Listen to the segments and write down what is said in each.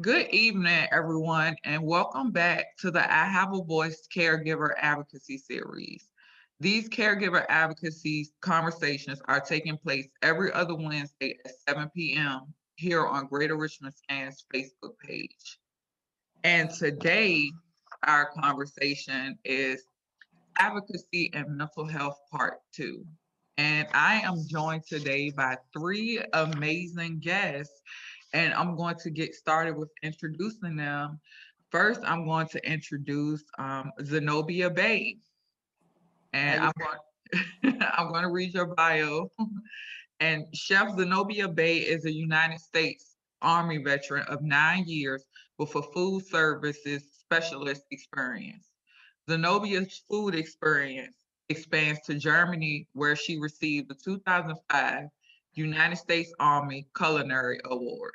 Good evening, everyone, and welcome back to the I Have a Voice Caregiver Advocacy series. These caregiver advocacy conversations are taking place every other Wednesday at 7 p.m. here on Greater Richmond Scans Facebook page. And today, our conversation is Advocacy and Mental Health Part 2. And I am joined today by three amazing guests, and I'm going to get started with introducing them. First, I'm going to introduce Zenobia Bay, How and you? I'm going to read your bio. And Chef Zenobia Bay is a United States Army veteran of 9 years with a food services specialist experience. Zenobia's food experience expands to Germany, where she received the 2005 United States Army Culinary Award.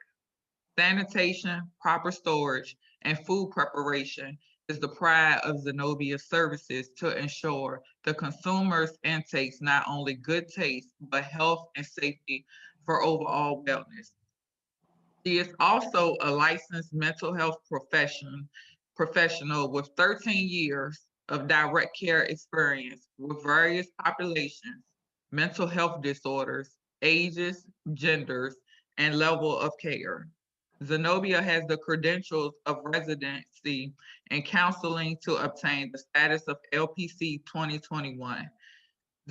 Sanitation, proper storage, and food preparation is the pride of Zenobia's services to ensure the consumer's intakes not only good taste, but health and safety for overall wellness. She is also a licensed mental health professional with 13 years of direct care experience with various populations, mental health disorders, ages, genders, and level of care. Zenobia has the credentials of residency and counseling to obtain the status of LPC 2021.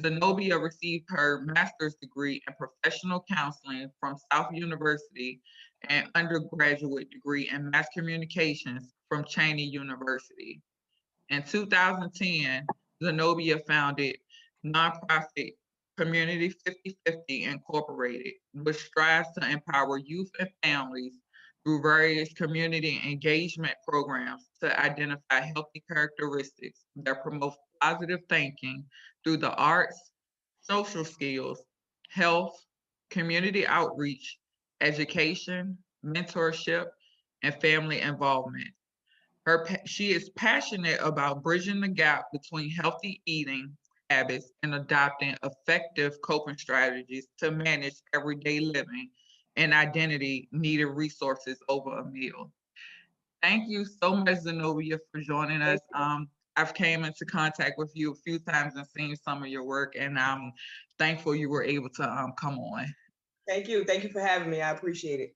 Zenobia received her master's degree in professional counseling from South University and undergraduate degree in mass communications from Cheney University. In 2010, Zenobia founded nonprofit Community 50/50 Incorporated, which strives to empower youth and families through various community engagement programs to identify healthy characteristics that promote positive thinking through the arts, social skills, health, community outreach, education, mentorship, and family involvement. She is passionate about bridging the gap between healthy eating habits and adopting effective coping strategies to manage everyday living and identity needed resources over a meal. Thank you so much, Zenobia, for joining us. Thank you. I've came into contact with you a few times and seen some of your work, and I'm thankful you were able to come on. Thank you. Thank you for having me. I appreciate it.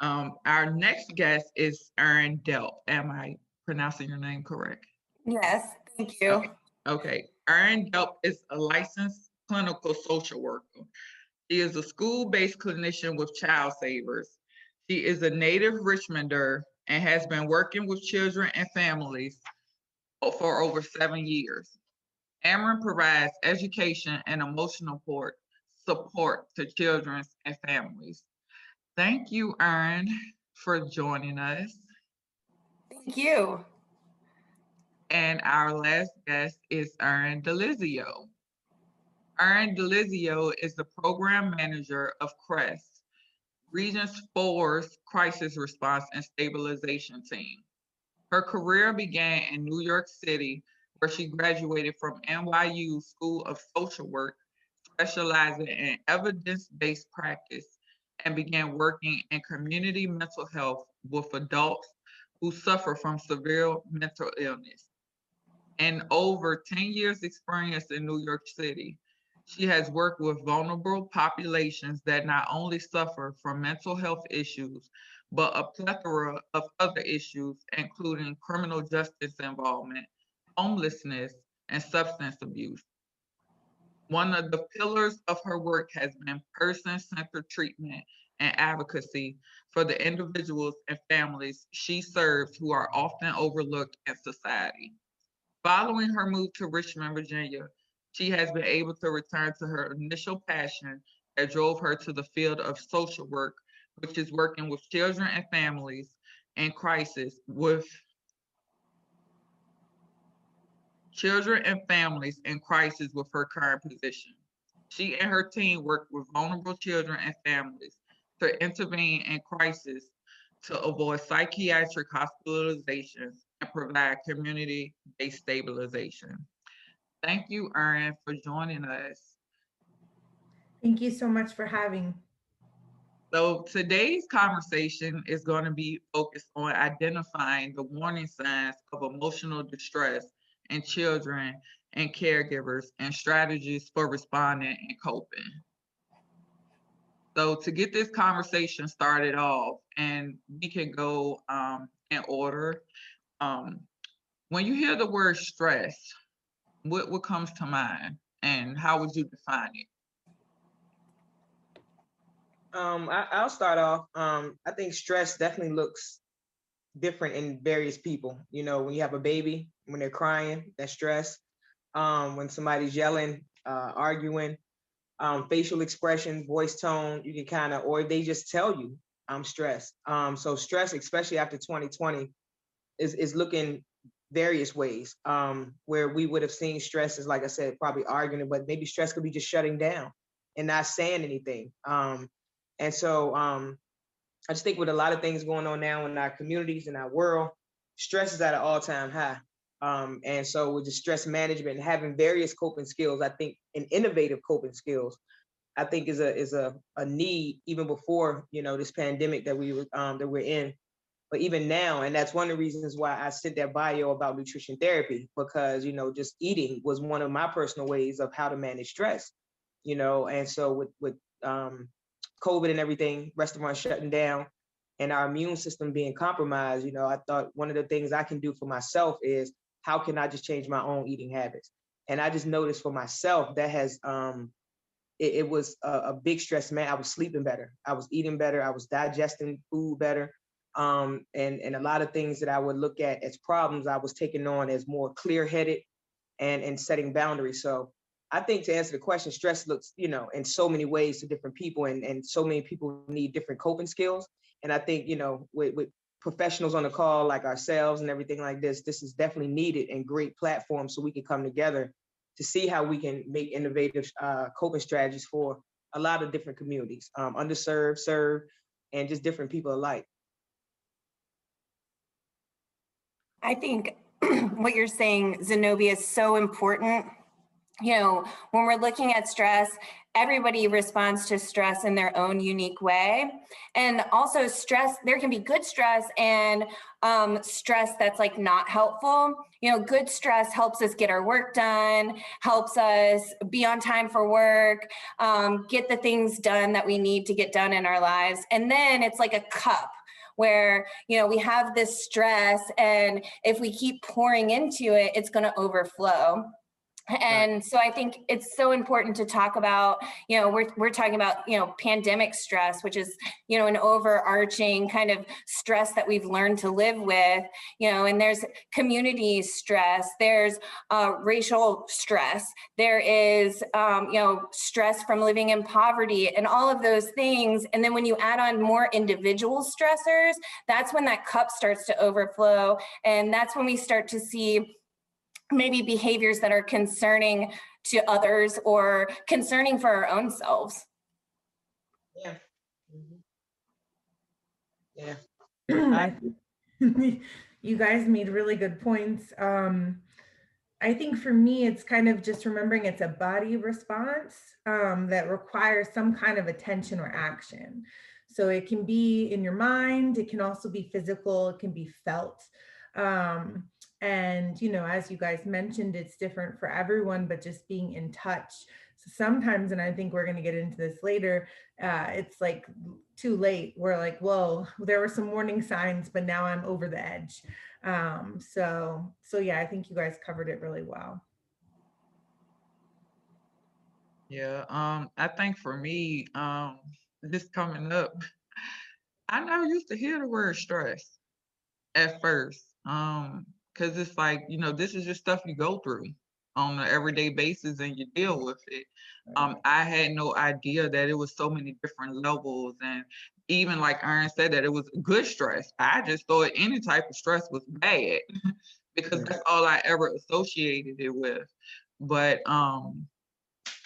Our next guest is Erin Delp. Am I pronouncing your name correct? Yes, thank you. Okay. Okay. Erin Delp is a licensed clinical social worker. She is a school-based clinician with ChildSavers. She is a native Richmonder and has been working with children and families for over 7 years. Erin provides education and emotional support to children and families. Thank you, Erin, for joining us. Thank you. And our last guest is Erin DeLizzio. Erin Delizio is the program manager of CReST, Region 4's crisis response and stabilization team. Her career began in New York City, where she graduated from NYU School of Social Work, specializing in evidence-based practice, and began working in community mental health with adults who suffer from severe mental illness. And over 10 years experience in New York City, she has worked with vulnerable populations that not only suffer from mental health issues, but a plethora of other issues, including criminal justice involvement, homelessness, and substance abuse. One of the pillars of her work has been person-centered treatment and advocacy for the individuals and families she serves who are often overlooked in society. Following her move to Richmond, Virginia, she has been able to return to her initial passion that drove her to the field of social work, which is working with children and families in crisis with children and families in crisis with her current position. She and her team work with vulnerable children and families to intervene in crisis to avoid psychiatric hospitalizations and provide community-based stabilization. Thank you, Erin, for joining us. Thank you so much for having. So today's conversation is going to be focused on identifying the warning signs of emotional distress in children and caregivers and strategies for responding and coping. So to get this conversation started off, and we can go in order, um, when you hear the word stress, what comes to mind and how would you define it? I'll start off. I think stress definitely looks different in various people. You know, when you have a baby, when they're crying, that's stress. When somebody's yelling, arguing, facial expression, voice tone, you can kind of, or they just tell you, I'm stressed. So stress, especially after 2020, is looking various ways. Where we would have seen stress as, like I said, probably arguing, but maybe stress could be just shutting down and not saying anything. And so I just think with a lot of things going on now in our communities, in our world, stress is at an all-time high. And so with the stress management and having various coping skills, I think, and innovative coping skills, I think is a need even before, you know, this pandemic that we're in, but even now. And that's one of the reasons why I sent that bio about nutrition therapy, because, you know, just eating was one of my personal ways of how to manage stress, you know. And so with COVID and everything, restaurants shutting down and our immune system being compromised, you know, I thought one of the things I can do for myself is how can I just change my own eating habits? And I just noticed for myself that has it was a big stress, man. I was sleeping better, I was eating better, I was digesting food better. And a lot of things that I would look at as problems, I was taking on as more clear-headed and setting boundaries. So I think, to answer the question, stress looks, you know, in so many ways to different people, and so many people need different coping skills. And I think, you know, with professionals on the call like ourselves and everything like this is definitely needed and great platform so we can come together to see how we can make innovative coping strategies for a lot of different communities, underserved, served, and just different people alike. I think what you're saying, Zenobia, is so important. You know, when we're looking at stress, everybody responds to stress in their own unique way. And also stress, there can be good stress and stress that's like not helpful. You know, good stress helps us get our work done, helps us be on time for work, get the things done that we need to get done in our lives. And then it's like a cup where, you know, we have this stress, and if we keep pouring into it, it's going to overflow. And so I think it's so important to talk about, you know, we're talking about, you know, pandemic stress, which is, you know, an overarching kind of stress that we've learned to live with, you know, and there's community stress, there's racial stress, there is, you know, stress from living in poverty and all of those things. And then when you add on more individual stressors, that's when that cup starts to overflow. And that's when we start to see maybe behaviors that are concerning to others or concerning for our own selves. Yeah. Mm-hmm. Yeah. You guys made really good points. I think for me, it's kind of just remembering it's a body response that requires some kind of attention or action. So it can be in your mind, it can also be physical, it can be felt. And, you know, as you guys mentioned, it's different for everyone, but just being in touch. So sometimes, and I think we're going to get into this later, it's like too late. We're like, whoa, there were some warning signs, but now I'm over the edge. So yeah, I think you guys covered it really well. Yeah, I think for me, this coming up, I never used to hear the word stress at first. Because it's like, you know, this is just stuff you go through on an everyday basis and you deal with it. I had no idea that it was so many different levels, and even like Erin said, that it was good stress. I just thought any type of stress was bad because that's all I ever associated it with. But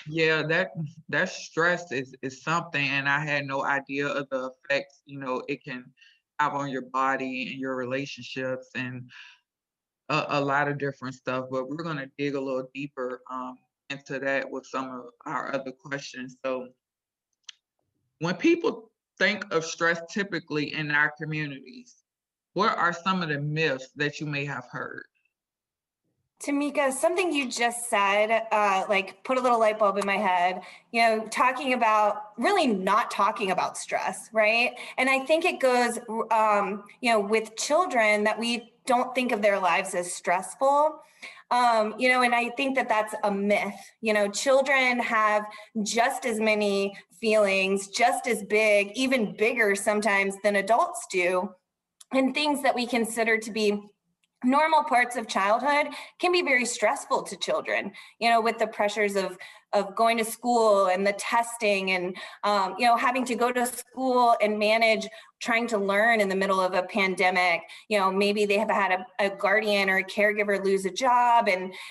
yeah, that stress is something, and I had no idea of the effects, you know, it can have on your body and your relationships and a lot of different stuff. But we're gonna dig a little deeper into that with some of our other questions. So when people think of stress typically in our communities? What are some of the myths that you may have heard? Tamika, something you just said, like put a little light bulb in my head, talking about really not talking about stress, right? And I think it goes, with children that we don't think of their lives as stressful. And I think that that's a myth. Children have just as many feelings, just as big, even bigger sometimes than adults do. And things that we consider to be normal parts of childhood can be very stressful to children, with the pressures of going to school and the testing and, having to go to school and manage trying to learn in the middle of a pandemic. Maybe they have had a guardian or a caregiver lose a job.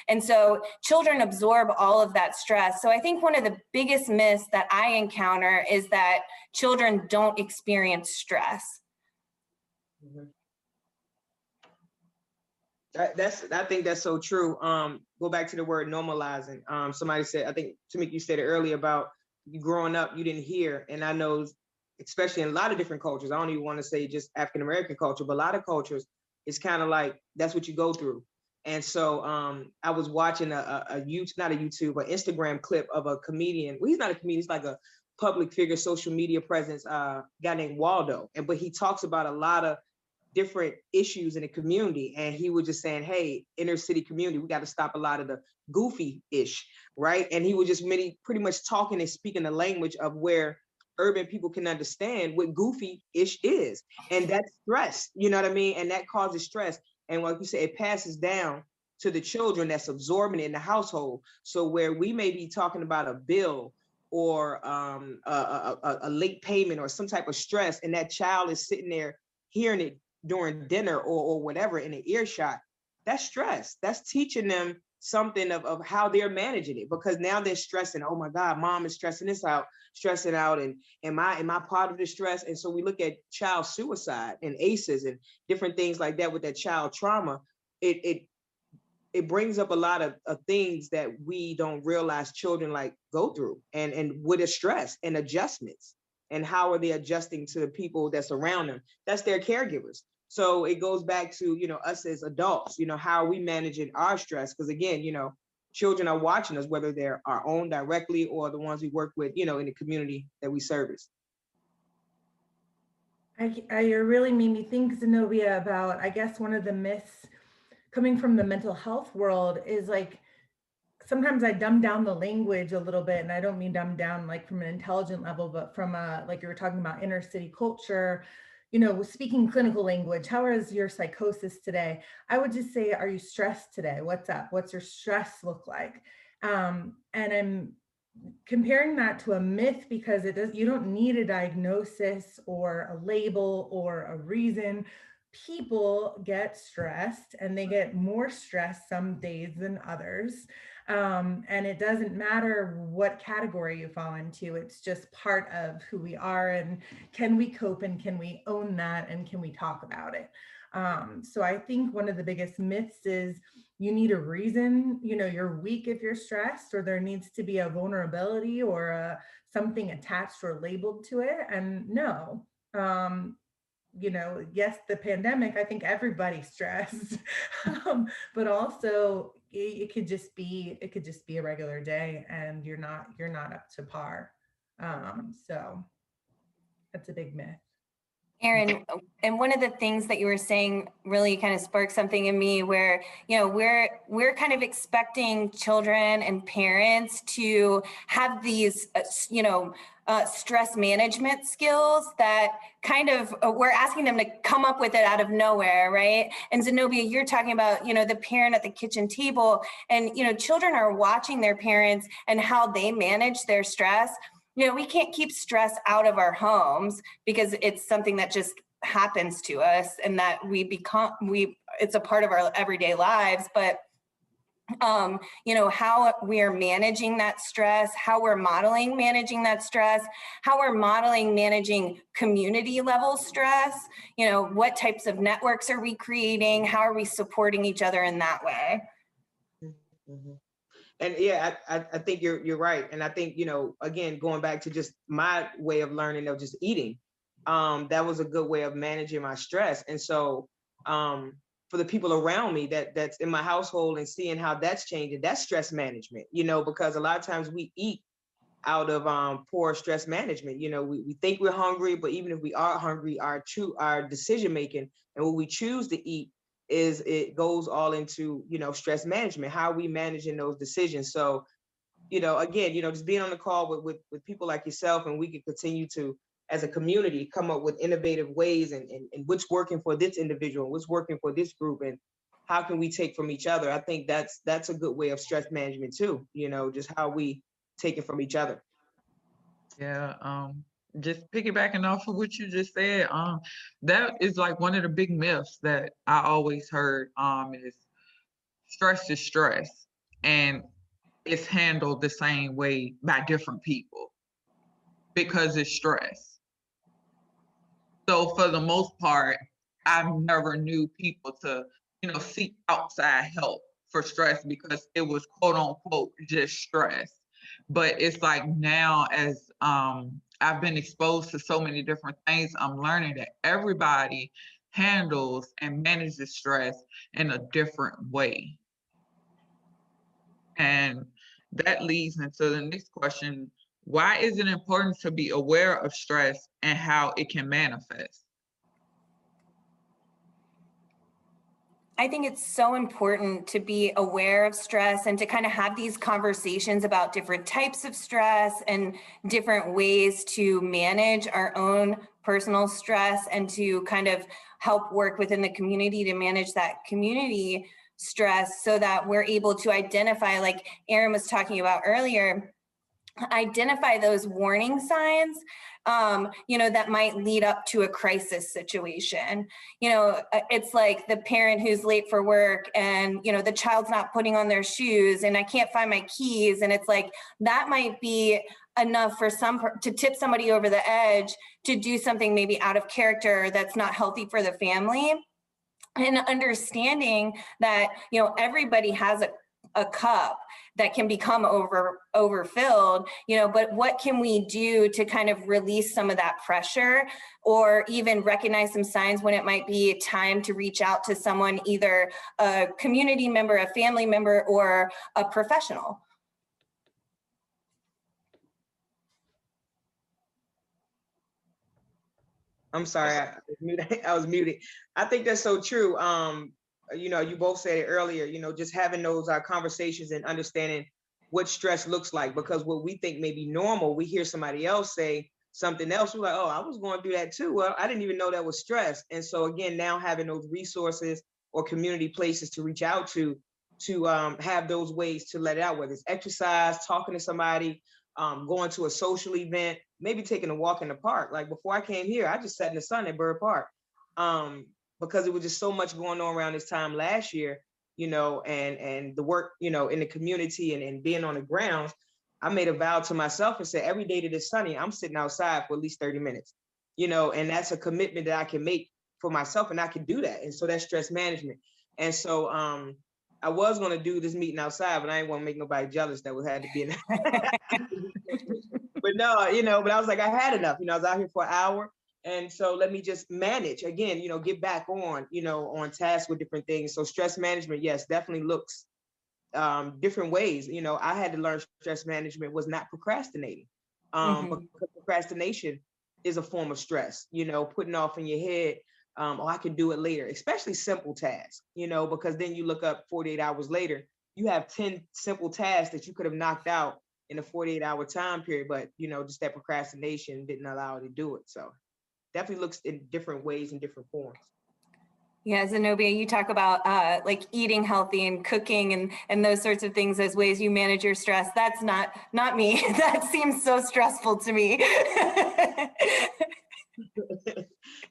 And so children absorb all of that stress. So I think one of the biggest myths that I encounter is that children don't experience stress. Mm-hmm. I think that's so true. Go back to the word normalizing. Somebody said, I think Tamika, you said it earlier about you growing up, you didn't hear. And I know, especially in a lot of different cultures, I don't even want to say just African-American culture, but a lot of cultures, it's kind of like, that's what you go through. And so I was watching not a YouTube, but Instagram clip of a comedian. Well, he's not a comedian, he's like a public figure, social media presence, guy named Waldo. But he talks about a lot of different issues in the community. And he was just saying, hey, inner city community, we got to stop a lot of the goofy-ish, right? And he was just pretty much talking and speaking the language of where urban people can understand what goofy-ish is. And that's stress, you know what I mean? And that causes stress. And like you said, it passes down to the children that's absorbing it in the household. So where we may be talking about a bill or a late payment or some type of stress, and that child is sitting there hearing it during dinner or whatever in an earshot, that's stress. That's teaching them something of how they're managing it, because now they're stressing, oh my God, mom is stressing out, and am I part of the stress? And so we look at child suicide and ACEs and different things like that with that child trauma. It brings up a lot of things that we don't realize children like go through, and with the stress and adjustments. And how are they adjusting to the people that's around them? That's their caregivers. So it goes back to, us as adults, how are we managing our stress? Because again, children are watching us, whether they're our own directly or the ones we work with, in the community that we service. You really made me think, Zenobia, about, I guess, one of the myths coming from the mental health world is like, sometimes I dumb down the language a little bit, and I don't mean dumb down like from an intelligent level, but from like you were talking about inner city culture, speaking clinical language. How is your psychosis today? I would just say, are you stressed today? What's up? What's your stress look like? And I'm comparing that to a myth because you don't need a diagnosis or a label or a reason. People get stressed, and they get more stressed some days than others. And it doesn't matter what category you fall into. It's just part of who we are, and can we cope, and can we own that, and can we talk about it? So I think one of the biggest myths is you need a reason, you're weak if you're stressed, or there needs to be a vulnerability or something attached or labeled to it. And no, yes, the pandemic, I think everybody's stressed, but also it could just be a regular day, and you're not up to par. So that's a big myth. Erin, and one of the things that you were saying really kind of sparked something in me where, we're kind of expecting children and parents to have these, stress management skills that kind of, we're asking them to come up with it out of nowhere, right? And Zenobia, you're talking about, the parent at the kitchen table, and, children are watching their parents and how they manage their stress. We can't keep stress out of our homes because it's something that just happens to us, and that it's a part of our everyday lives. But, how we're managing that stress, how we're modeling managing that stress, how we're modeling managing community level stress, what types of networks are we creating? How are we supporting each other in that way? Mm-hmm. And yeah, I think you're right. And I think, again, going back to just my way of learning of just eating, that was a good way of managing my stress. And so for the people around me that's in my household and seeing how that's changing, that's stress management, because a lot of times we eat out of poor stress management. We think we're hungry, but even if we are hungry, our decision making and what we choose to eat it goes all into, stress management. How are we managing those decisions? So, again, just being on the call with people like yourself, and we can continue to, as a community, come up with innovative ways and what's working for this individual, what's working for this group, and how can we take from each other. I think that's a good way of stress management too, just how we take it from each other. Yeah, just piggybacking off of what you just said, that is like one of the big myths that I always heard, is stress is stress, and it's handled the same way by different people because it's stress. So for the most part, I never knew people to, seek outside help for stress because it was quote unquote just stress. But it's like now, as I've been exposed to so many different things, I'm learning that everybody handles and manages stress in a different way. And that leads into the next question. Why is it important to be aware of stress and how it can manifest? I think it's so important to be aware of stress and to kind of have these conversations about different types of stress and different ways to manage our own personal stress and to kind of help work within the community to manage that community stress so that we're able to identify, like Erin was talking about earlier, identify those warning signs, that might lead up to a crisis situation. It's like the parent who's late for work and, the child's not putting on their shoes and I can't find my keys. And it's like, that might be enough for to tip somebody over the edge to do something maybe out of character that's not healthy for the family. And understanding that, everybody has a cup that can become overfilled, but what can we do to kind of release some of that pressure or even recognize some signs when it might be time to reach out to someone, either a community member, a family member, or a professional? I'm sorry, I was muted. I think that's so true. You both said it earlier, just having those conversations and understanding what stress looks like, because what we think may be normal, we hear somebody else say something else, we're like, oh, I was going through that too. Well, I didn't even know that was stress. And so again, now having those resources or community places to reach out to have those ways to let it out, whether it's exercise, talking to somebody, going to a social event, maybe taking a walk in the park. Like before I came here, I just sat in the sun at Bird Park. Because it was just so much going on around this time last year, and the work, in the community and being on the grounds, I made a vow to myself and said, every day that it's sunny, I'm sitting outside for at least 30 minutes, and that's a commitment that I can make for myself, and I can do that. And so that's stress management. And so I was going to do this meeting outside, but I didn't want to make nobody jealous that had to be in But no, but I was like, I had enough, I was out here for an hour. And so let me just manage again, get back on, on task with different things. So stress management, yes, definitely looks different ways. I had to learn stress management was not procrastinating. Because procrastination is a form of stress, putting off in your head, oh, I can do it later, especially simple tasks, because then you look up 48 hours later, you have 10 simple tasks that you could have knocked out in a 48-hour time period, but just that procrastination didn't allow it to do it. So definitely looks in different ways and different forms. Yeah, Zenobia, you talk about like eating healthy and cooking and those sorts of things as ways you manage your stress. That's not me. That seems so stressful to me.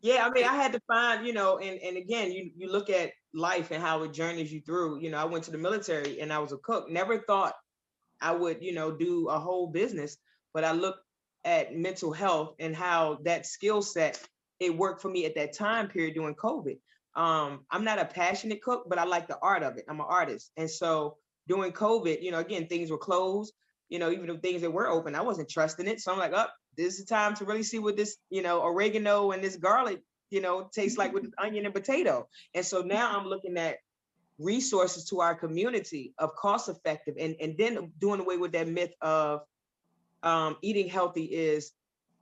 Yeah, I mean, I had to find, and again, you look at life and how it journeys you through. I went to the military and I was a cook. Never thought I would, do a whole business, but I looked at mental health and how that skill set, it worked for me at that time period during COVID. I'm not a passionate cook, but I like the art of it. I'm an artist. And so during COVID, again, things were closed, even the things that were open, I wasn't trusting it. So I'm like, oh, this is time to really see what this, oregano and this garlic, tastes like with this onion and potato. And so now I'm looking at resources to our community of cost effective, and then doing away with that myth of eating healthy is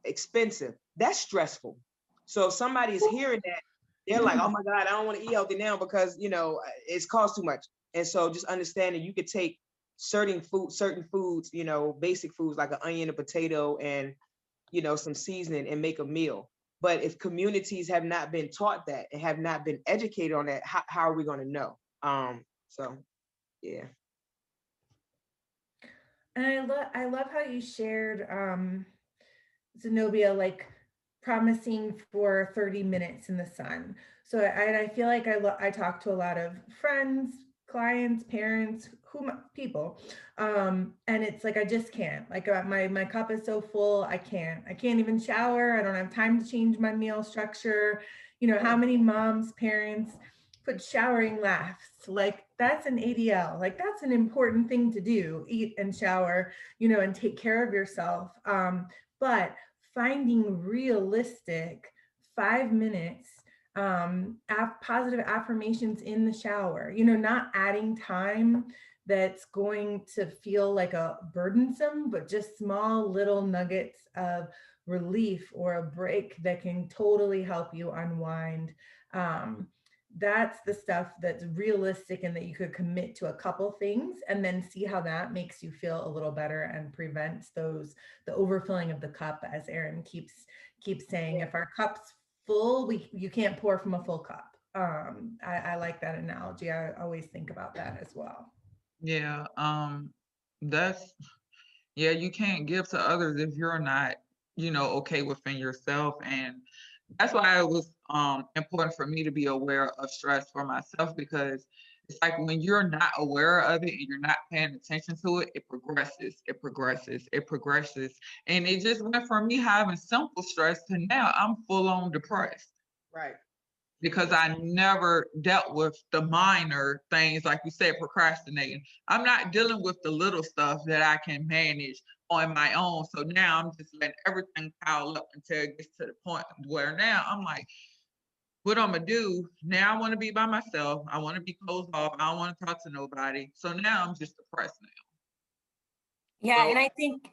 expensive. That's stressful. So if somebody is hearing that, they're like, oh my God, I don't want to eat healthy now because, it's cost too much. And so just understanding you could take certain foods, basic foods like an onion, a potato, and, some seasoning and make a meal. But if communities have not been taught that and have not been educated on that, how are we going to know? So, yeah. And I love how you shared, Zenobia, like promising for 30 minutes in the sun. So I feel like I talk to a lot of friends, clients, parents, people, and it's like I just can't. Like my cup is so full, I can't even shower. I don't have time to change my meal structure. How many moms, parents put showering last? Like that's an ADL. Like that's an important thing to do: eat and shower, and take care of yourself. But finding realistic 5 minutes positive affirmations in the shower, not adding time that's going to feel like a burdensome, but just small little nuggets of relief or a break that can totally help you unwind. That's the stuff that's realistic and that you could commit to a couple things and then see how that makes you feel a little better and prevents the overfilling of the cup, as Erin keeps saying. If our cup's full, you can't pour from a full cup. I like that analogy. I always think about that as well. Yeah, you can't give to others if you're not, okay within yourself. And that's why it was important for me to be aware of stress for myself, because it's like when you're not aware of it and you're not paying attention to it, it progresses. And it just went from me having simple stress to now I'm full on depressed. Right. Because I never dealt with the minor things, like you said, procrastinating. I'm not dealing with the little stuff that I can manage on my own. So now I'm just letting everything pile up until it gets to the point where now I'm like, what I'm gonna do now? I want to be by myself. I want to be closed off. I don't want to talk to nobody. So now I'm just depressed now. Yeah, So, and I think,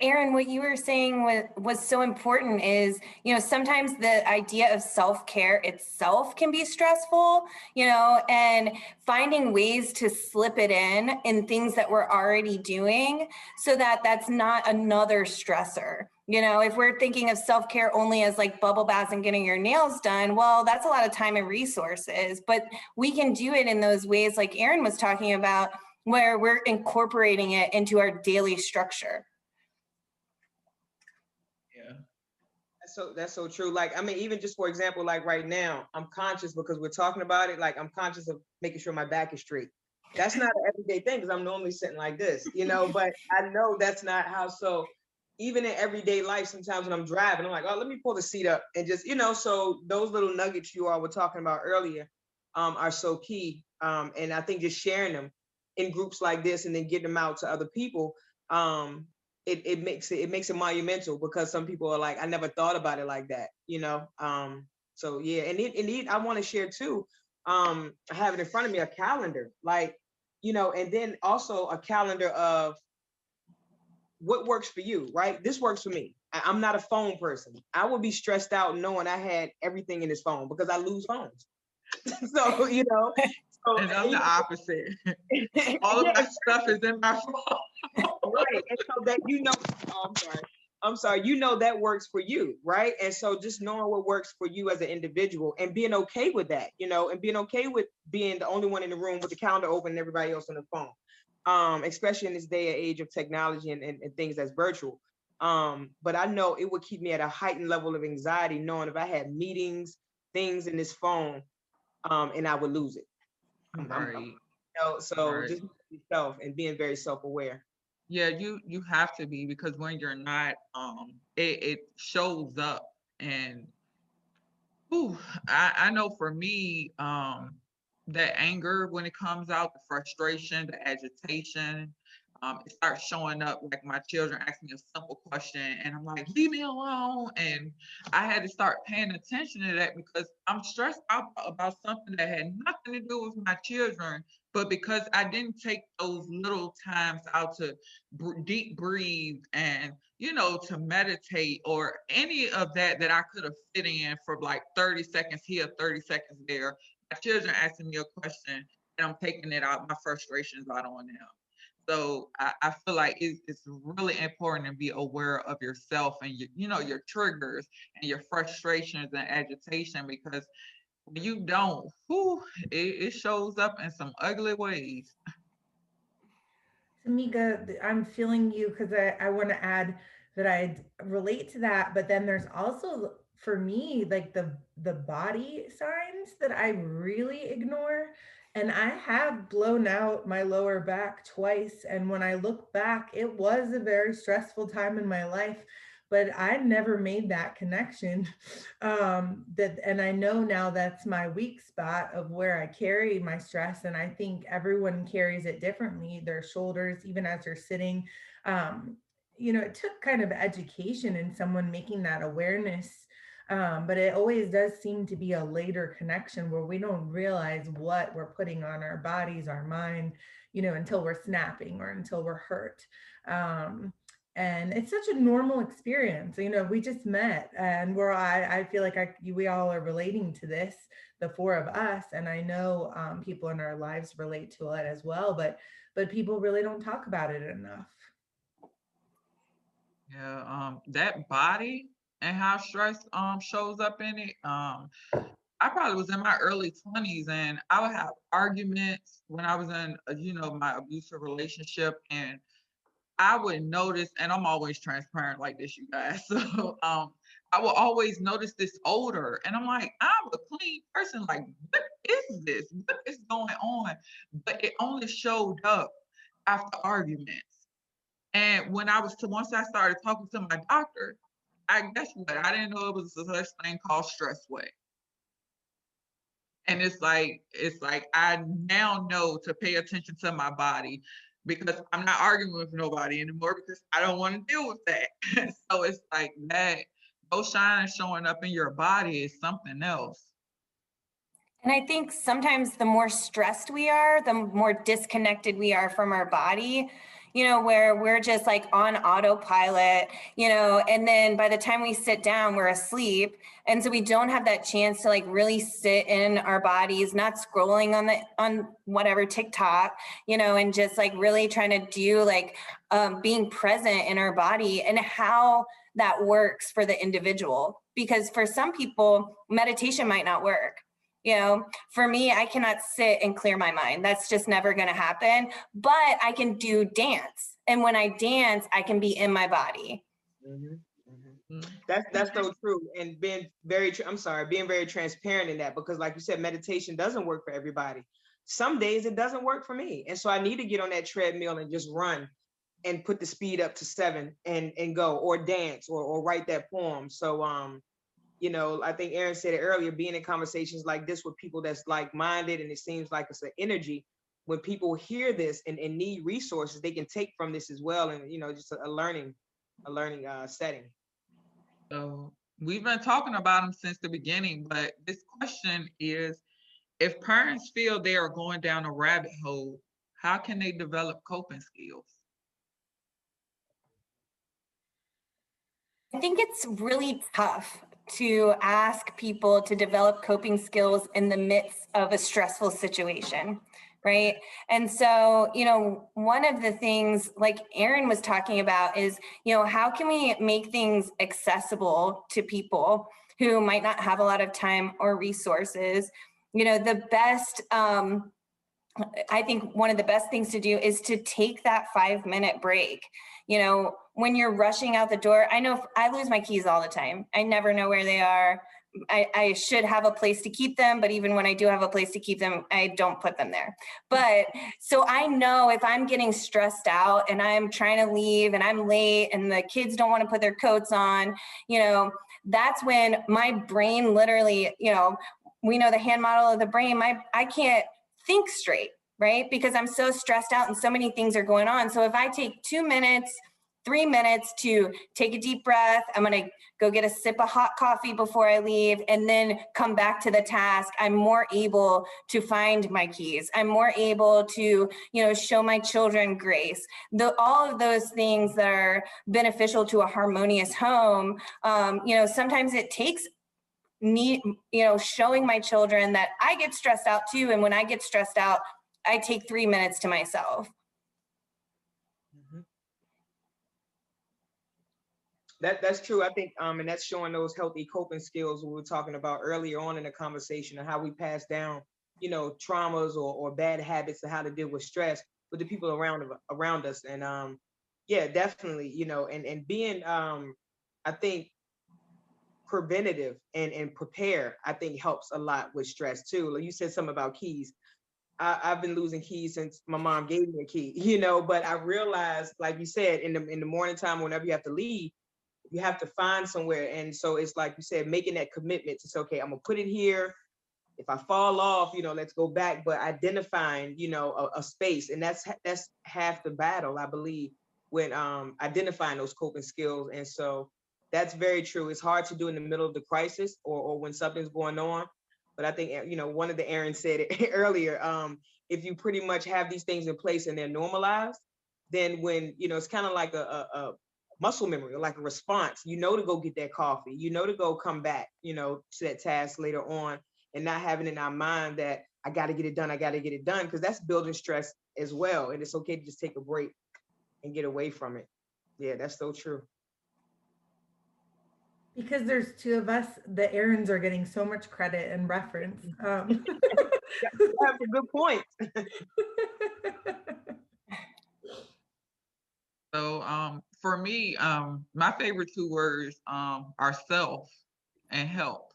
Erin, what you were saying was so important is, sometimes the idea of self-care itself can be stressful, and finding ways to slip it in things that we're already doing so that that's not another stressor. If we're thinking of self-care only as like bubble baths and getting your nails done, well, that's a lot of time and resources, but we can do it in those ways like Erin was talking about, where we're incorporating it into our daily structure. yeah. That's so true. Like, I mean, even just for example, like right now, I'm conscious because we're talking about it. Like, I'm conscious of making sure my back is straight. That's not an everyday thing because I'm normally sitting like this, but I know that's not how. So even in everyday life, sometimes when I'm driving, I'm like, oh, let me pull the seat up and just, so those little nuggets you all were talking about earlier are so key. And I think just sharing them in groups like this and then getting them out to other people, it makes it monumental, because some people are like, I never thought about it like that, so yeah. And I want to share too, I have it in front of me, a calendar, like, and then also a calendar of what works for you, right? This works for me. I'm not a phone person. I would be stressed out knowing I had everything in this phone because I lose phones. So, so, And I'm the opposite. All of my stuff is in my phone. Right. And so that, oh, I'm sorry, that works for you, right? And so just knowing what works for you as an individual and being okay with that, and being okay with being the only one in the room with the calendar open and everybody else on the phone, especially in this day and age of technology and things that's virtual. But I know it would keep me at a heightened level of anxiety knowing if I had meetings, things in this phone, and I would lose it. Right. So right. just yourself and being very self-aware. Yeah, you have to be, because when you're not, it shows up. And I know for me, that anger when it comes out, the frustration, the agitation, it starts showing up, like my children ask me a simple question and I'm like, leave me alone. And I had to start paying attention to that because I'm stressed out about something that had nothing to do with my children. But because I didn't take those little times out to deep breathe and, to meditate or any of that I could have fit in for like 30 seconds here, 30 seconds there, my children asking me a question and I'm taking it out, my frustrations out on them. So I feel like it's really important to be aware of yourself and your triggers and your frustrations and agitation, because when you don't, it shows up in some ugly ways. Tamika, I'm feeling you because I want to add that I relate to that, but then there's also for me like the body signs that I really ignore. And I have blown out my lower back twice. And when I look back, it was a very stressful time in my life, but I never made that connection. And I know now that's my weak spot of where I carry my stress. And I think everyone carries it differently, their shoulders, even as they're sitting. It took kind of education and someone making that awareness. But it always does seem to be a later connection where we don't realize what we're putting on our bodies, our mind, until we're snapping or until we're hurt. And it's such a normal experience. We just met and I feel like we all are relating to this, the four of us. And I know people in our lives relate to it as well, but people really don't talk about it enough. Yeah, that body and how stress shows up in it. I probably was in my early 20s and I would have arguments when I was in, my abusive relationship, and I would notice, and I'm always transparent like this, you guys. So I will always notice this odor, and I'm like, I'm a clean person. Like, what is this? What is going on? But it only showed up after arguments. And once I started talking to my doctor, I guess what? I didn't know it was a such thing called stress sweat. And it's like I now know to pay attention to my body, because I'm not arguing with nobody anymore because I don't want to deal with that. So it's like that, those signs showing up in your body is something else. And I think sometimes the more stressed we are, the more disconnected we are from our body, where we're just like on autopilot, and then by the time we sit down, we're asleep. And so we don't have that chance to like really sit in our bodies, not scrolling on whatever TikTok, and just like really trying to do like being present in our body and how that works for the individual. Because for some people, meditation might not work. For me, I cannot sit and clear my mind. That's just never going to happen. But I can do dance. And when I dance, I can be in my body. Mm-hmm. Mm-hmm. That's so true. And being very transparent in that, because like you said, meditation doesn't work for everybody. Some days it doesn't work for me. And so I need to get on that treadmill and just run and put the speed up to 7 and go, or dance or write that poem. So, I think Erin said it earlier, being in conversations like this with people that's like-minded, and it seems like it's an energy. When people hear this and need resources, they can take from this as well. And, just a learning setting. So we've been talking about them since the beginning, but this question is, if parents feel they are going down a rabbit hole, how can they develop coping skills? I think it's really tough to ask people to develop coping skills in the midst of a stressful situation, right? And so, one of the things like Erin was talking about is, how can we make things accessible to people who might not have a lot of time or resources? The best, I think one of the best things to do is to take that 5-minute break. When you're rushing out the door, I know I lose my keys all the time. I never know where they are. I should have a place to keep them, but even when I do have a place to keep them, I don't put them there. But so I know if I'm getting stressed out and I'm trying to leave and I'm late and the kids don't want to put their coats on, that's when my brain literally, we know the hand model of the brain, I can't think straight, right? Because I'm so stressed out and so many things are going on. So if I take 2 minutes, 3 minutes to take a deep breath, I'm going to go get a sip of hot coffee before I leave and then come back to the task, I'm more able to find my keys. I'm more able to, show my children grace. All of those things that are beneficial to a harmonious home, sometimes it takes me, showing my children that I get stressed out too. And when I get stressed out, I take 3 minutes to myself. That's true. I think, and that's showing those healthy coping skills we were talking about earlier on in the conversation, and how we pass down, traumas or bad habits, and how to deal with stress with the people around us. And yeah, definitely, and being, I think, preventative and prepare, I think, helps a lot with stress too. Like you said something about keys. I've been losing keys since my mom gave me a key, but I realized, like you said, in the morning time, whenever you have to leave, you have to find somewhere. And so it's like you said, making that commitment to say, okay, I'm gonna put it here. If I fall off, let's go back. But identifying, a space, and that's half the battle, I believe, when identifying those coping skills. And so that's very true. It's hard to do in the middle of the crisis or when something's going on. But I think, one of the Erin said it earlier, if you pretty much have these things in place and they're normalized, then when, it's kind of like a muscle memory, or like a response, to go get that coffee, to go come back, to that task later on, and not having in our mind that I got to get it done, because that's building stress as well. And it's okay to just take a break and get away from it. Yeah, that's so true. Because there's two of us, the Erins are getting so much credit and reference. That's a good point. So for me, my favorite two words are self and help.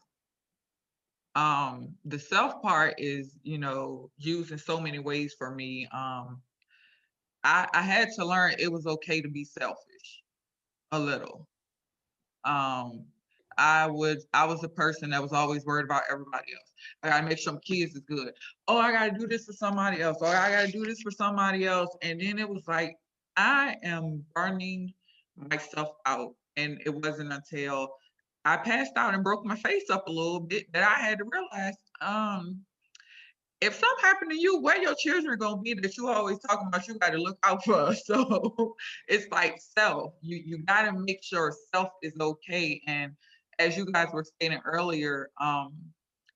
The self part is, used in so many ways for me. I had to learn it was okay to be selfish a little. I was a person that was always worried about everybody else. I gotta make sure my kids is good. Oh, I gotta do this for somebody else. Or I gotta do this for somebody else. And then it was like, I am burning myself out. And it wasn't until I passed out and broke my face up a little bit that I had to realize, if something happened to you, where your children are gonna be that you always talking about, you gotta look out for. So it's like self. You gotta make sure self is okay. And as you guys were stating earlier,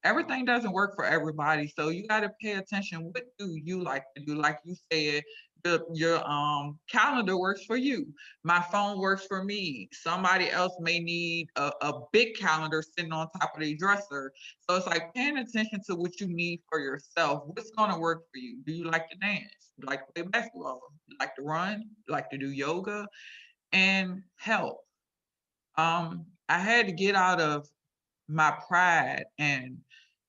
everything doesn't work for everybody. So you gotta pay attention. What do you like to do? Like you said, your calendar works for you. My phone works for me. Somebody else may need a big calendar sitting on top of their dresser. So it's like paying attention to what you need for yourself. What's gonna work for you? Do you like to dance? Do you like to play basketball? Do you like to run? Do you like to do yoga? And help. I had to get out of my pride and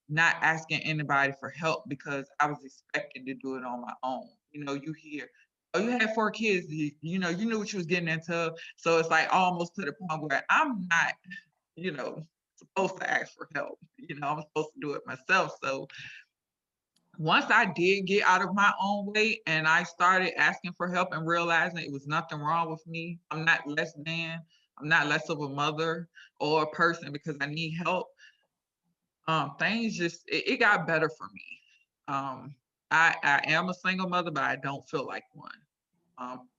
not asking anybody for help because I was expected to do it on my own. You hear, oh, you had 4 kids, you knew what you was getting into. So it's like almost to the point where I'm not, supposed to ask for help. I'm supposed to do it myself. So once I did get out of my own way and I started asking for help and realizing it was nothing wrong with me, I'm not less of a mother or a person because I need help. Things just it got better for me. I am a single mother, but I don't feel like one.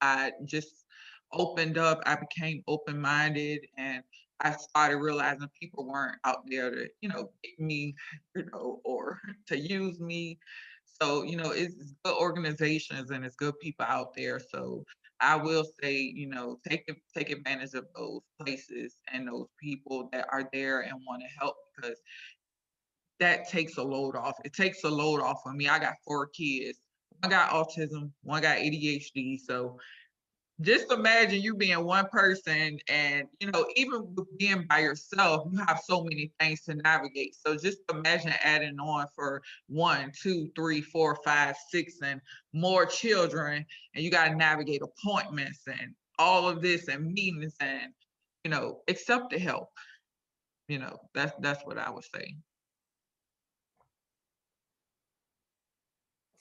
I just opened up. I became open-minded, and I started realizing people weren't out there to, get me, or to use me. So, it's good organizations and it's good people out there. So I will say, take advantage of those places and those people that are there and want to help because that takes a load off. It takes a load off of me. I got 4 kids. One got autism, one got ADHD. So just imagine you being one person and, even with being by yourself, you have so many things to navigate. So just imagine adding on for 1, 2, 3, 4, 5, 6, and more children. And you got to navigate appointments and all of this and meetings and, accept the help. That's what I would say.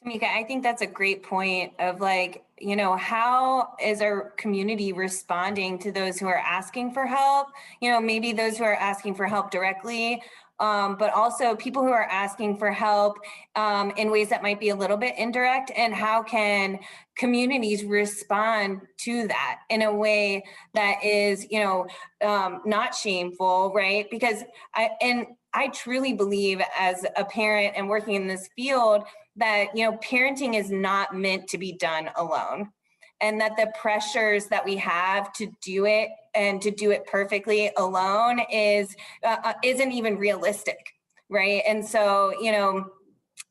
Tamika, I think that's a great point of like, you know, how is our community responding to those who are asking for help? You know, maybe those who are asking for help directly, but also people who are asking for help in ways that might be a little bit indirect. And how can communities respond to that in a way that is, you know, not shameful, right? Because I truly believe as a parent and working in this field that, you know, parenting is not meant to be done alone, and that the pressures that we have to do it and to do it perfectly alone isn't even realistic, right? And so, you know,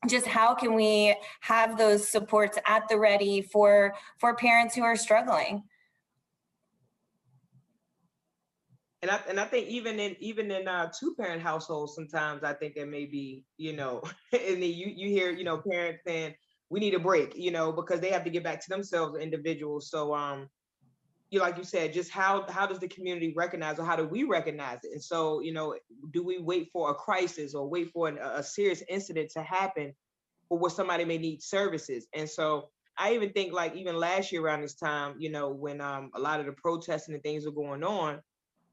just how can we have those supports at the ready for parents who are struggling? And I think even in two-parent households, sometimes I think there may be, you know, and then you hear, you know, parents saying we need a break, you know, because they have to get back to themselves as individuals. So you, like you said, just how does the community recognize, or how do we recognize it? And so, you know, do we wait for a crisis or wait for a serious incident to happen or where somebody may need services? And so I even think, like, even last year around this time, you know, when a lot of the protesting and things were going on,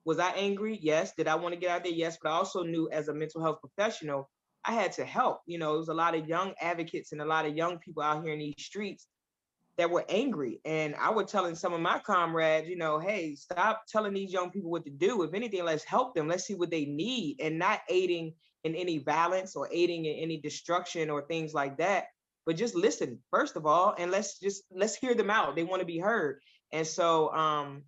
was I angry? Yes. Did I want to get out there? Yes. But I also knew, as a mental health professional, I had to help. You know, it was a lot of young advocates and a lot of young people out here in these streets that were angry. And I was telling some of my comrades, you know, hey, stop telling these young people what to do. If anything, let's help them. Let's see what they need, and not aiding in any violence or aiding in any destruction or things like that. But just listen, first of all, and let's hear them out. They want to be heard. And so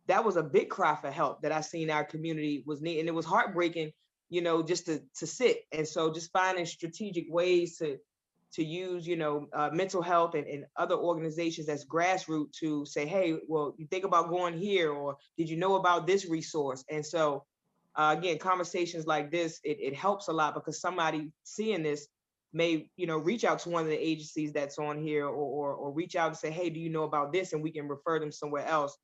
that was a big cry for help that I seen our community was needing. And it was heartbreaking, you know, just to sit. And so just finding strategic ways to use, you know, mental health and other organizations as grassroots to say, hey, well, you think about going here, or did you know about this resource? And so again, conversations like this, it helps a lot, because somebody seeing this may, you know, reach out to one of the agencies that's on here, or reach out and say, hey, do you know about this? And we can refer them somewhere else.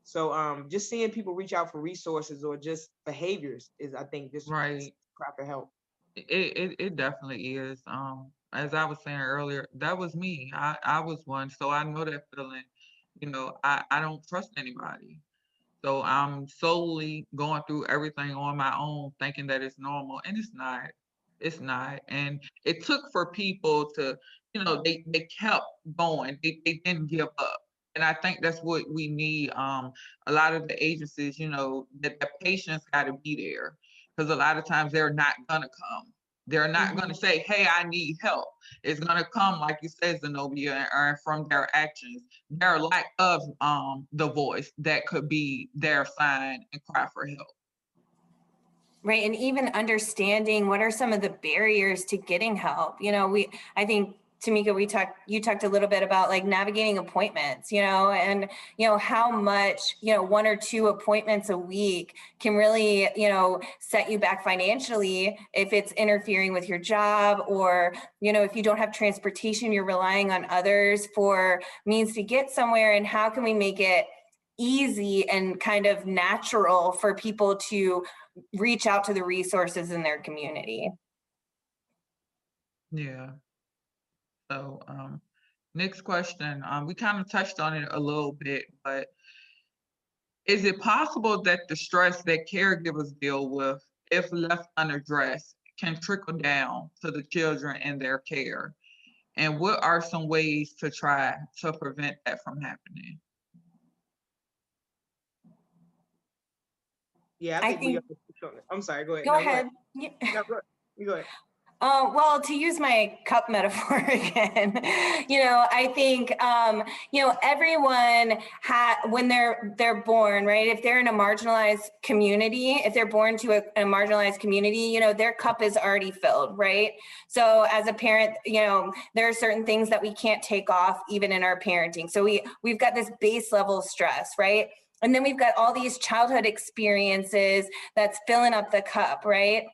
So just seeing people reach out for resources or just behaviors is, I think, just Right. proper help. It definitely is. As I was saying earlier, that was me. I was one, so I know that feeling. You know, I don't trust anybody. So I'm solely going through everything on my own, thinking that it's normal, and it's not. It's not. And it took for people to, you know, they kept going. They didn't give up. And I think that's what we need. A lot of the agencies, you know, that the patients got to be there, because a lot of times they're not gonna come. They're not gonna say, "Hey, I need help." It's gonna come, like you said, Zenobia, and from their actions, their lack of the voice that could be their sign and cry for help. Right. And even understanding what are some of the barriers to getting help. You know, I think, Tamika, you talked a little bit about like navigating appointments, you know, and, you know, how much, you know, 1 or 2 appointments a week can really, you know, set you back financially if it's interfering with your job, or, you know, if you don't have transportation, you're relying on others for means to get somewhere. And how can we make it easy and kind of natural for people to reach out to the resources in their community? Yeah. So next question. We kind of touched on it a little bit, but is it possible that the stress that caregivers deal with, if left unaddressed, can trickle down to the children and their care? And what are some ways to try to prevent that from happening? Yeah, I I think we. think, I'm sorry. Go ahead. go No, ahead. No, go ahead. You go ahead. Well, to use my cup metaphor again, you know, I think, you know, everyone when they're born, right? If they're in a marginalized community, if they're born to a marginalized community, you know, their cup is already filled, right? So as a parent, you know, there are certain things that we can't take off even in our parenting. So we've got this base level stress, right? And then we've got all these childhood experiences that's filling up the cup, right?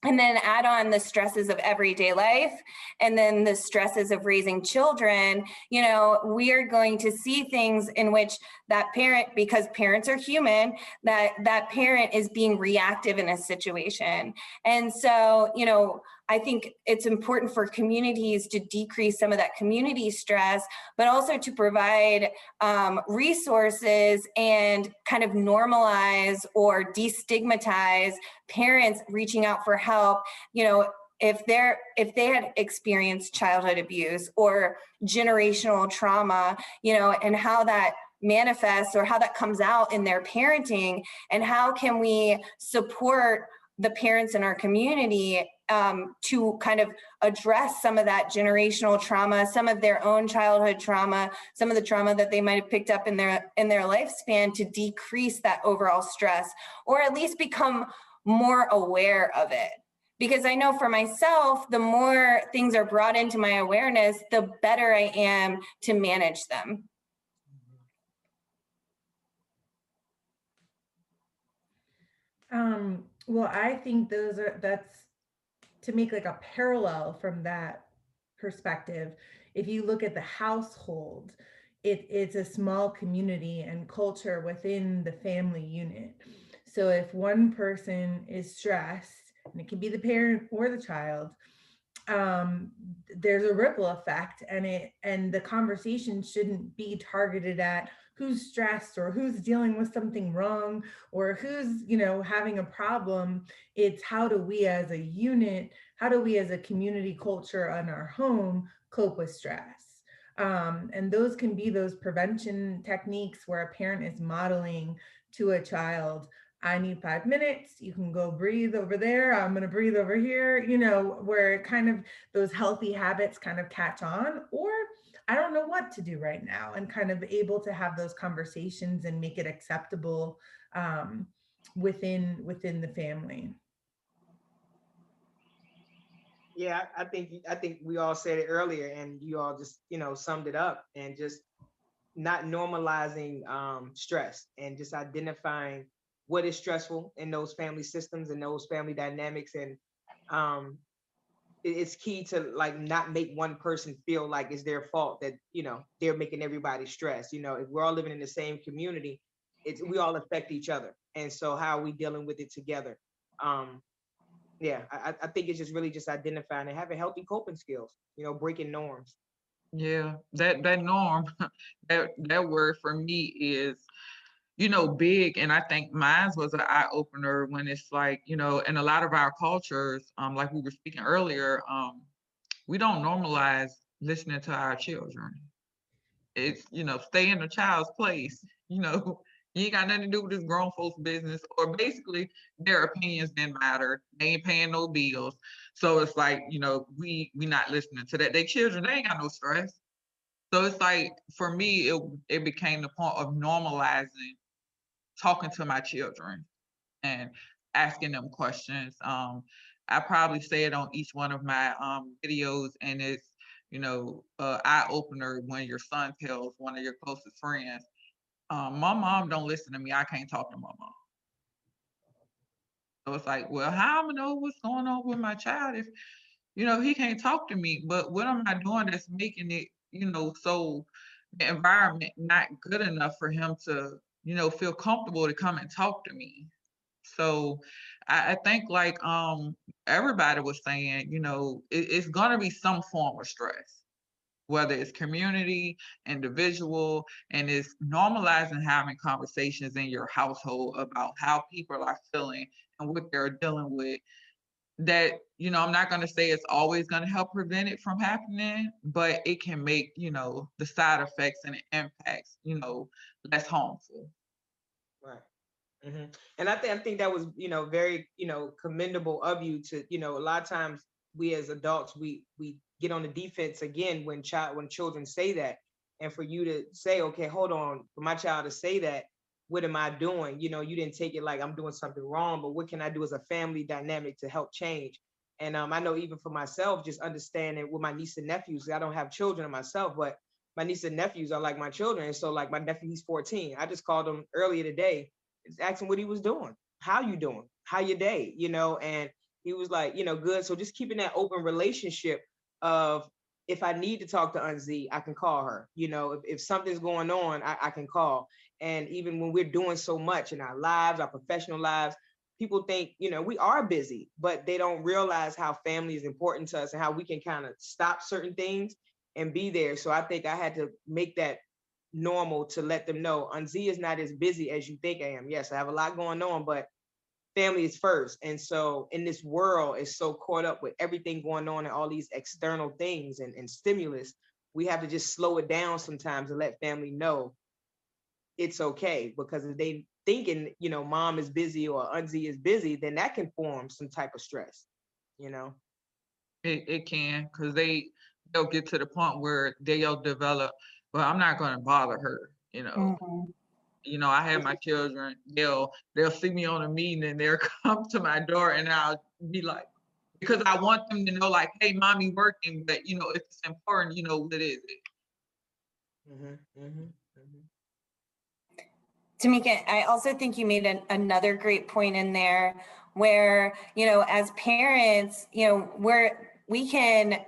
And then add on the stresses of everyday life, and then the stresses of raising children. You know, we are going to see things in which that parent, because parents are human, that parent is being reactive in a situation. And so, you know, I think it's important for communities to decrease some of that community stress, but also to provide resources and kind of normalize or destigmatize parents reaching out for help. You know, if they had experienced childhood abuse or generational trauma, you know, and how that manifests or how that comes out in their parenting, and how can we support the parents in our community to kind of address some of that generational trauma, some of their own childhood trauma, some of the trauma that they might have picked up in their lifespan, to decrease that overall stress, or at least become more aware of it. Because I know for myself, the more things are brought into my awareness, the better I am to manage them. Well, I think that's to make like a parallel from that perspective. If you look at the household, it's a small community and culture within the family unit. So if one person is stressed, and it can be the parent or the child, there's a ripple effect, and the conversation shouldn't be targeted at who's stressed or who's dealing with something wrong or who's, you know, having a problem. It's how do we as a unit, how do we as a community culture in our home cope with stress? And those can be those prevention techniques where a parent is modeling to a child, I need 5 minutes, you can go breathe over there, I'm going to breathe over here, you know, where kind of those healthy habits kind of catch on, or I don't know what to do right now, and kind of able to have those conversations and make it acceptable within the family. Yeah, I think we all said it earlier, and you all just, you know, summed it up, and just not normalizing stress, and just identifying what is stressful in those family systems and those family dynamics. And it's key to like not make one person feel like it's their fault that, you know, they're making everybody stressed. You know, if we're all living in the same community, we all affect each other. And so how are we dealing with it together? Yeah, I think it's just really just identifying and having healthy coping skills, you know, breaking norms. Yeah, that norm, that word for me is, you know, big. And I think mine was an eye opener when it's like, you know, in a lot of our cultures, like we were speaking earlier, we don't normalize listening to our children. It's, you know, stay in the child's place, you know, you ain't got nothing to do with this grown folks business, or basically their opinions didn't matter. They ain't paying no bills. So it's like, you know, we not listening to that. They children, they ain't got no stress. So it's like, for me, it became the point of normalizing talking to my children and asking them questions. I probably say it on each one of my videos, and it's, you know, eye opener when your son tells one of your closest friends, my mom don't listen to me, I can't talk to my mom. So it's like, well, how am I know what's going on with my child if, you know, he can't talk to me? But what am I doing that's making it, you know, so the environment not good enough for him to, you know, feel comfortable to come and talk to me? So I think like everybody was saying, you know, it's gonna be some form of stress, whether it's community, individual, and it's normalizing having conversations in your household about how people are feeling and what they're dealing with. That, you know, I'm not going to say it's always going to help prevent it from happening, but it can make, you know, the side effects and the impacts, you know, less harmful. Right. Mm-hmm. And I think that was, you know, very, you know, commendable of you to, you know, a lot of times we as adults, we get on the defense again when children say that. And for you to say, okay, hold on, for my child to say that, what am I doing? You know, you didn't take it like I'm doing something wrong, but what can I do as a family dynamic to help change? And I know even for myself, just understanding with my niece and nephews, I don't have children myself, but my niece and nephews are like my children. And so like my nephew, he's 14. I just called him earlier today, asking what he was doing. How you doing? How your day? You know, and he was like, you know, good. So just keeping that open relationship of, if I need to talk to Aunt Z, I can call her. You know, if something's going on, I can call. And even when we're doing so much in our lives, our professional lives, people think, we are busy, but they don't realize how family is important to us and how we can kind of stop certain things and be there. So I think I had to make that normal to let them know, Z is not as busy as you think I am. Yes, I have a lot going on, but family is first. And so in this world is so caught up with everything going on and all these external things and stimulus, we have to just slow it down sometimes and let family know it's okay. Because if they thinking, mom is busy or Z is busy, then that can form some type of stress, It can, because they'll get to the point where they'll develop, well, I'm not going to bother her, I have my children, they'll see me on a meeting and they'll come to my door and I'll be like, because I want them to know, like, hey, mommy working, but if it's important, what is it? Tamika, I also think you made another great point in there where, as parents, we can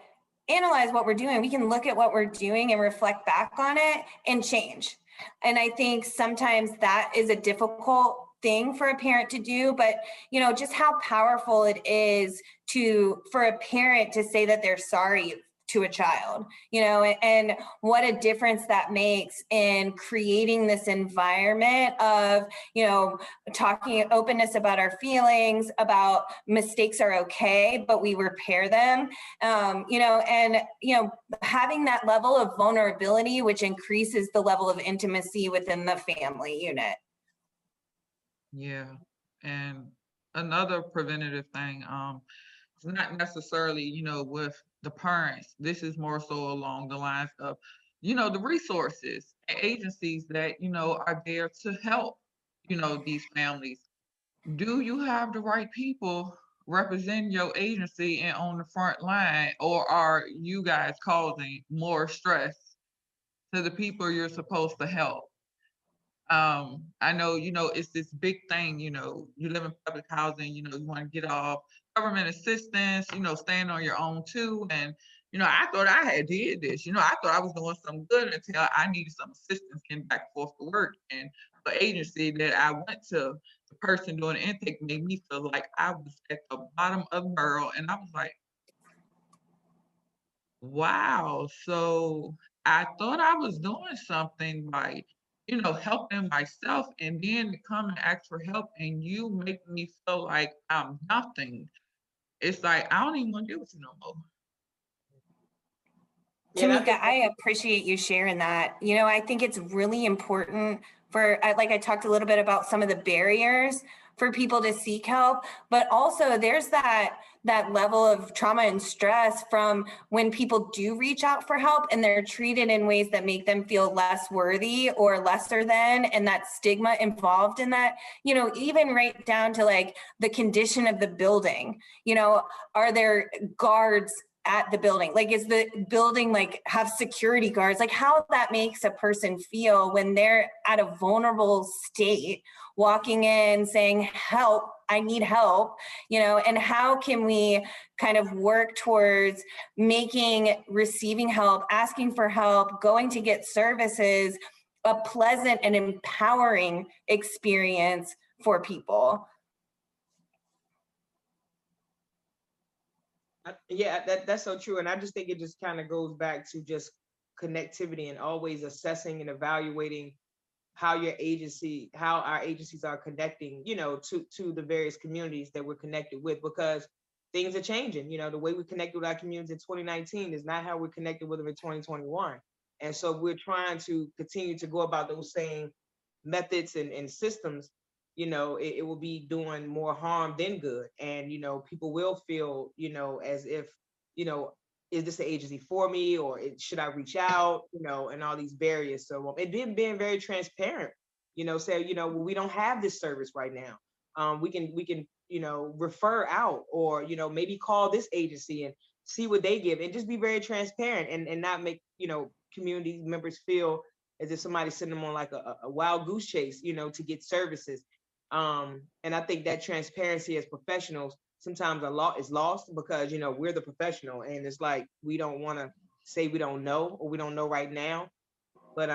analyze what we're doing. We can look at what we're doing and reflect back on it and change. And I think sometimes that is a difficult thing for a parent to do, but just how powerful it is for a parent to say that they're sorry to a child, and what a difference that makes in creating this environment of, talking openness about our feelings, about mistakes are okay, but we repair them, having that level of vulnerability, which increases the level of intimacy within the family unit. Yeah. And another preventative thing, it's not necessarily, with the parents. This is more so along the lines of, the resources and agencies that, are there to help, these families. Do you have the right people representing your agency and on the front line, or are you guys causing more stress to the people you're supposed to help? I know, it's this big thing, you live in public housing, you want to get off government assistance, stand on your own too. And, I thought I had did this, I thought I was doing some good until I needed some assistance getting back and forth to work. And the agency that I went to, the person doing the intake made me feel like I was at the bottom of the barrel. And I was like, wow. So I thought I was doing something by, helping myself, and then to come and ask for help and you make me feel like I'm nothing. It's like, I don't even want to deal with you no more. Tamika, I appreciate you sharing that. I think it's really important like I talked a little bit about some of the barriers for people to seek help, but also there's that level of trauma and stress from when people do reach out for help and they're treated in ways that make them feel less worthy or lesser than, and that stigma involved in that, even right down to like the condition of the building, are there guards at the building? Like, is the building have security guards? Like, how that makes a person feel when they're at a vulnerable state, walking in saying, help, I need help, and how can we kind of work towards making receiving help, asking for help, going to get services, a pleasant and empowering experience for people? Yeah, that's so true. And I just think it just kind of goes back to just connectivity and always assessing and evaluating how our agencies are connecting, to the various communities that we're connected with, because things are changing. The way we connected with our communities in 2019 is not how we're connected with them in 2021. And so we're trying to continue to go about those same methods and systems. It will be doing more harm than good. And, people will feel, as if, is this an agency for me, or should I reach out, and all these barriers. So it being very transparent, say, well, we don't have this service right now. We can, refer out, or, maybe call this agency and see what they give, and just be very transparent and not make, community members feel as if somebody's sending them on like a wild goose chase, to get services. And I think that transparency as professionals sometimes a lot is lost, because we're the professional, and it's like we don't want to say we don't know, or we don't know right now. But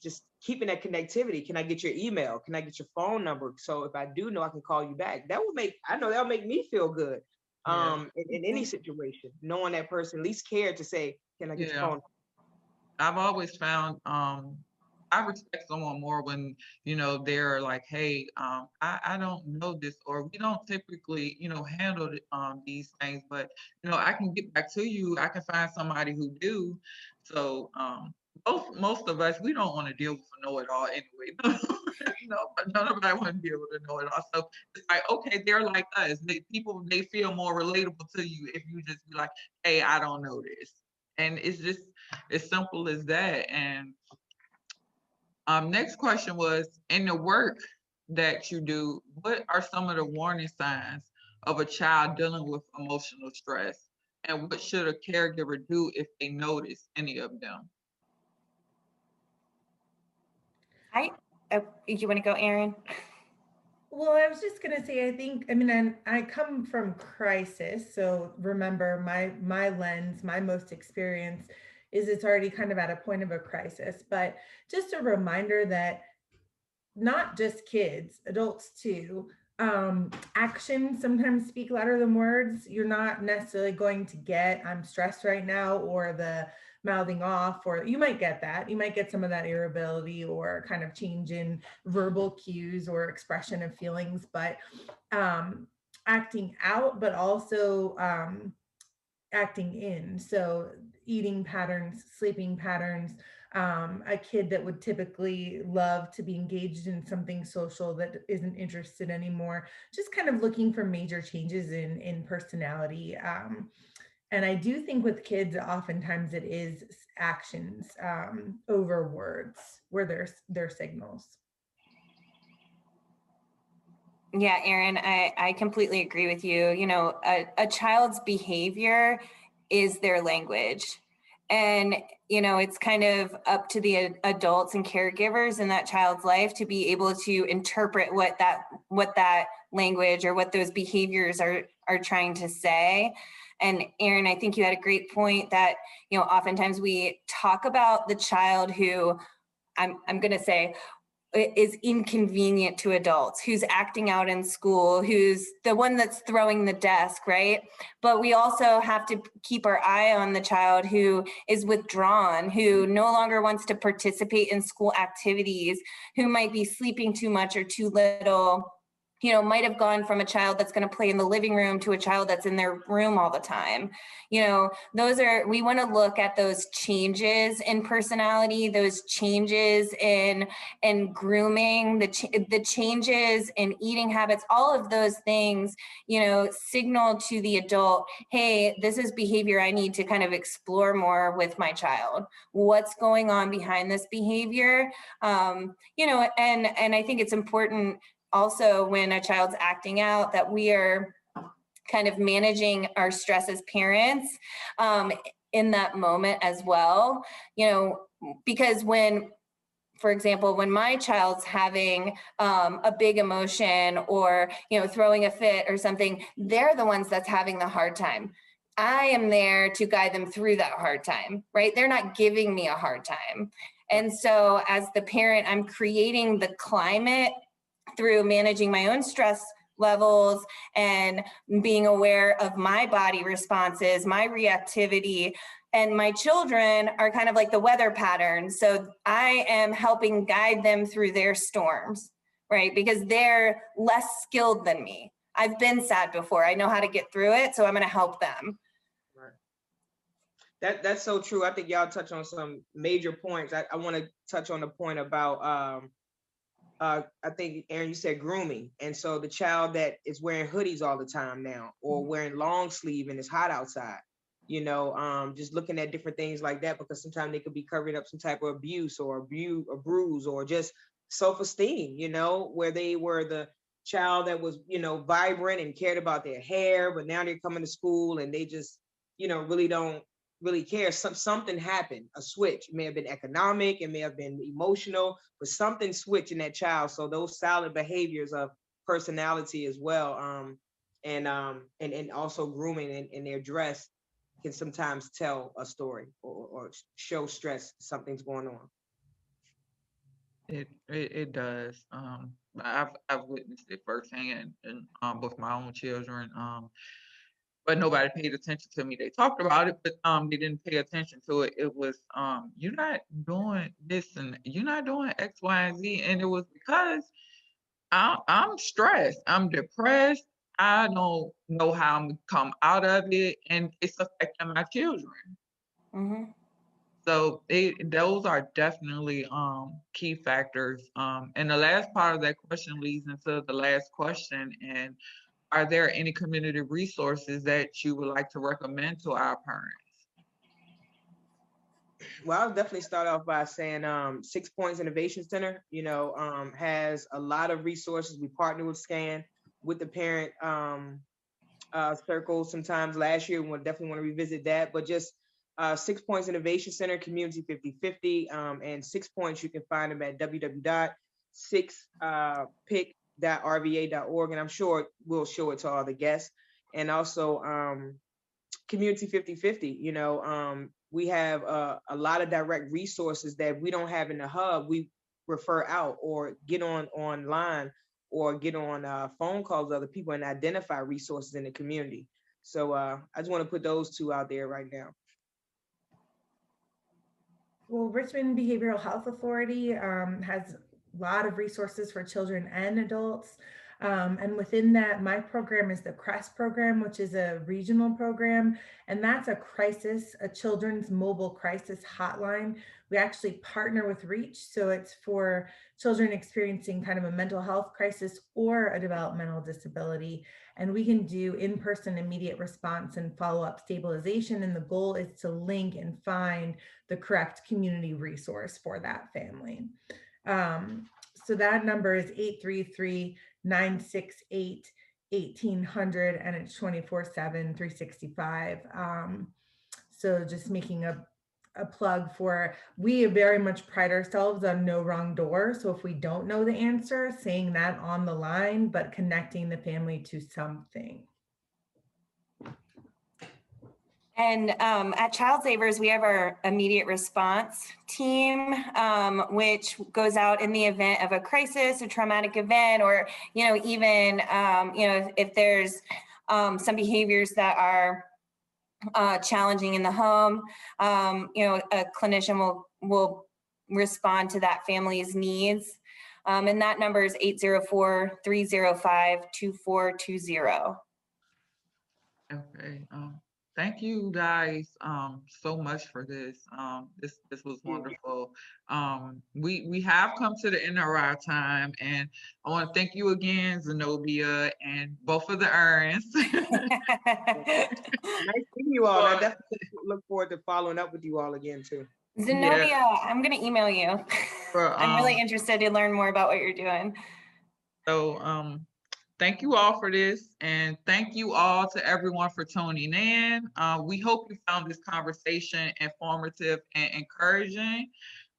just keeping that connectivity. Can I get your email? Can I get your phone number? So if I do know, I can call you back. That'll make me feel good. Yeah. In any situation, knowing that person at least cared to say, can I get your Yeah. phone? I've always found I respect someone more when, they're like, hey, I don't know this, or we don't typically, handle these things, but I can get back to you. I can find somebody who do. So most of us, we don't want to deal with a know-it-all anyway. But nobody want to deal with a know-it-all. So it's like, okay, they're like us. They feel more relatable to you if you just be like, hey, I don't know this. And it's just as simple as that. And next question was, in the work that you do, what are some of the warning signs of a child dealing with emotional stress? And what should a caregiver do if they notice any of them? You want to go, Erin? Well, I was just gonna say, I come from crisis, so remember my lens, my most experience is it's already kind of at a point of a crisis. But just a reminder that not just kids, adults too. Actions sometimes speak louder than words. You're not necessarily going to get, I'm stressed right now, or the mouthing off, or you might get that. You might get some of that irritability or kind of change in verbal cues or expression of feelings, but acting out, but also acting in. So eating patterns, sleeping patterns, a kid that would typically love to be engaged in something social that isn't interested anymore, just kind of looking for major changes in personality. And I do think with kids, oftentimes it is actions over words where there's signals. Yeah, Erin, I completely agree with you. A child's behavior is their language. And, it's kind of up to the adults and caregivers in that child's life to be able to interpret what that language or what those behaviors are trying to say. And Erin, I think you had a great point that, oftentimes we talk about the child who I'm going to say is inconvenient to adults, who's acting out in school, who's the one that's throwing the desk, right? But we also have to keep our eye on the child who is withdrawn, who no longer wants to participate in school activities, who might be sleeping too much or too little, might have gone from a child that's going to play in the living room to a child that's in their room all the time. We want to look at those changes in personality, those changes in grooming, the changes in eating habits, all of those things, signal to the adult, hey, this is behavior I need to kind of explore more with my child. What's going on behind this behavior? And I think it's important also when a child's acting out that we are kind of managing our stress as parents in that moment as well, because for example, when my child's having a big emotion or, throwing a fit or something, they're the ones that's having the hard time. I am there to guide them through that hard time, right? They're not giving me a hard time. And so as the parent, I'm creating the climate through managing my own stress levels and being aware of my body responses, my reactivity. And my children are kind of like the weather patterns. So I am helping guide them through their storms, right? Because they're less skilled than me. I've been sad before. I know how to get through it. So I'm going to help them. Right. That's so true. I think y'all touch on some major points. I want to touch on the point about I think, Erin, you said grooming. And so the child that is wearing hoodies all the time now, or wearing long sleeve and it's hot outside, just looking at different things like that, because sometimes they could be covering up some type of abuse or a bruise or just self-esteem, where they were the child that was, vibrant and cared about their hair, but now they're coming to school and they just, really don't really care. Something happened, a switch. It may have been economic, it may have been emotional, but something switched in that child. So those silent behaviors of personality as well, and also grooming in their dress can sometimes tell a story or show stress, something's going on. It does. I've witnessed it firsthand and with my own children. But nobody paid attention to me. They talked about it, but they didn't pay attention to it. It was you're not doing this and you're not doing X, Y, and Z. And it was because I'm stressed. I'm depressed. I don't know how I'm gonna come out of it, and it's affecting my children. Mhm. So those are definitely key factors. And the last part of that question leads into the last question. And are there any community resources that you would like to recommend to our parents? Well, I'll definitely start off by saying 6 Points Innovation Center, has a lot of resources. We partner with SCAN, with the parent circle sometimes last year. We'll definitely want to revisit that. But just 6 Points Innovation Center, Community 50/50, and 6 Points, you can find them at www.6pic.rva.org. And I'm sure we'll show it to all the guests. And also Community 50/50, we have a lot of direct resources that we don't have in the hub. We refer out or get online or get on phone calls with other people and identify resources in the community. So I just want to put those two out there right now. Well, Richmond Behavioral Health Authority has a lot of resources for children and adults. And within that, my program is the CReST program, which is a regional program. And that's a children's mobile crisis hotline. We actually partner with REACH. So it's for children experiencing kind of a mental health crisis or a developmental disability. And we can do in-person immediate response and follow-up stabilization. And the goal is to link and find the correct community resource for that family. So that number is 833-968-1800, and it's 24/7, 365. So just making a plug for, we very much pride ourselves on no wrong door. So if we don't know the answer, saying that on the line, but connecting the family to something. And at ChildSavers, we have our immediate response team, which goes out in the event of a crisis, a traumatic event, or, even, if there's some behaviors that are challenging in the home, a clinician will respond to that family's needs. And that number is 804-305-2420. Okay. Thank you guys so much for this. This was wonderful. We have come to the end of our time, and I want to thank you again, Zenobia, and both of the Erins. Nice seeing you all. I definitely look forward to following up with you all again too. Zenobia, yeah. I'm going to email you. I'm really interested to learn more about what you're doing. So thank you all for this, and thank you all to everyone for tuning in. We hope you found this conversation informative and encouraging.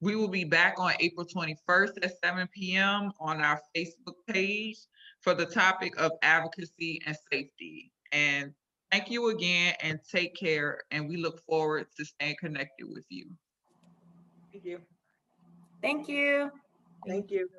We will be back on April 21st at 7 p.m. on our Facebook page for the topic of advocacy and safety. And thank you again, and take care, and we look forward to staying connected with you. Thank you. Thank you. Thank you.